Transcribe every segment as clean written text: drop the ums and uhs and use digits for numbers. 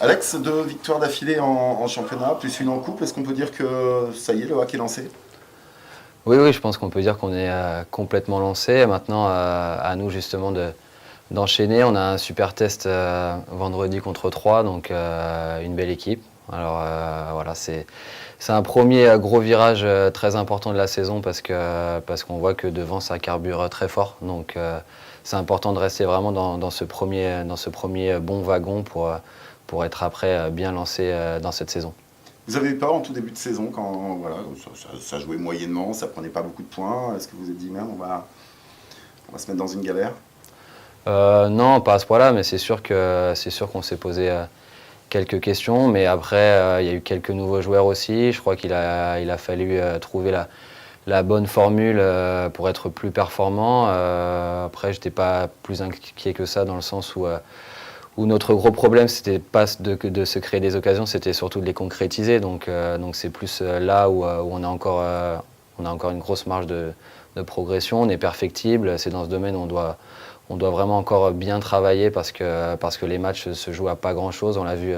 Alex, 2 victoires d'affilée en championnat, plus une en coupe. Est-ce qu'on peut dire que ça y est, le hack est lancé? Oui, je pense qu'on peut dire qu'on est complètement lancé. Maintenant, à nous justement d'enchaîner. On a un super test vendredi contre 3, donc une belle équipe. Alors voilà, c'est un premier gros virage très important de la saison parce qu'on voit que devant ça carbure très fort. Donc c'est important de rester vraiment dans ce premier bon wagon pour être après bien lancé dans cette saison. Vous avez eu peur en tout début de saison quand voilà, ça jouait moyennement, ça prenait pas beaucoup de points. Est-ce que vous vous êtes dit, merde, on va se mettre dans une galère? Non, pas à ce point-là, mais c'est sûr qu'on s'est posé quelques questions. Mais après, il y a eu quelques nouveaux joueurs aussi. Je crois il a fallu trouver la bonne formule pour être plus performant. Après, j'étais pas plus inquiet que ça dans le sens où notre gros problème, c'était pas de se créer des occasions, c'était surtout de les concrétiser. Donc c'est plus là où on a encore une grosse marge de progression. On est perfectible. C'est dans ce domaine où on doit vraiment encore bien travailler parce que les matchs se jouent à pas grand-chose. On l'a vu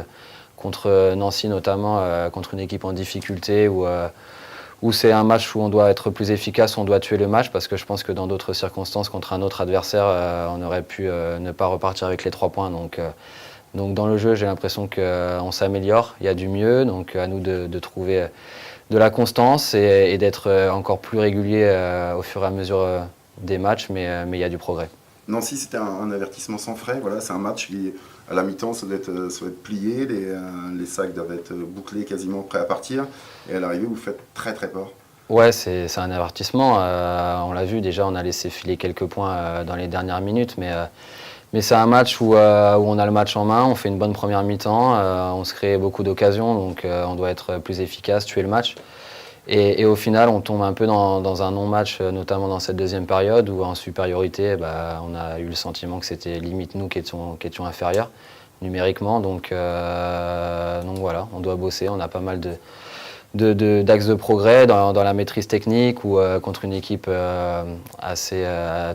contre Nancy notamment, contre une équipe en difficulté où c'est un match où on doit être plus efficace, on doit tuer le match parce que je pense que dans d'autres circonstances, contre un autre adversaire, on aurait pu ne pas repartir avec les 3 points. Donc dans le jeu, j'ai l'impression qu'on s'améliore, il y a du mieux, donc à nous de trouver de la constance et d'être encore plus régulier au fur et à mesure des matchs, mais il y a du progrès. Nancy, c'était un avertissement sans frais. Voilà, c'est un match qui, à la mi-temps, ça doit être plié. Les sacs doivent être bouclés, quasiment prêts à partir. Et à l'arrivée, vous faites très très peur. Ouais, c'est un avertissement. On l'a vu déjà, on a laissé filer quelques points dans les dernières minutes, mais c'est un match où on a le match en main, on fait une bonne première mi-temps, on se crée beaucoup d'occasions, donc on doit être plus efficace, tuer le match. Et au final, on tombe un peu dans un non-match, notamment dans cette deuxième période, où en supériorité, on a eu le sentiment que c'était limite nous qui étions inférieurs numériquement. Donc voilà, on doit bosser, on a pas mal d'axes de progrès dans la maîtrise technique ou contre une équipe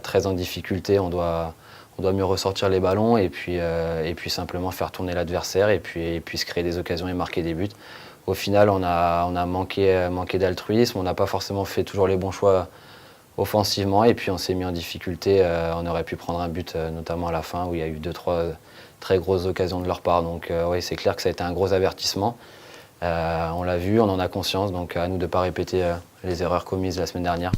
très en difficulté, on doit mieux ressortir les ballons et puis simplement faire tourner l'adversaire et puis se créer des occasions et marquer des buts. Au final, on a manqué d'altruisme, on n'a pas forcément fait toujours les bons choix offensivement et puis on s'est mis en difficulté. On aurait pu prendre un but, notamment à la fin où il y a eu 2-3 très grosses occasions de leur part. Donc oui, c'est clair que ça a été un gros avertissement. On l'a vu, on en a conscience, donc à nous de ne pas répéter les erreurs commises la semaine dernière.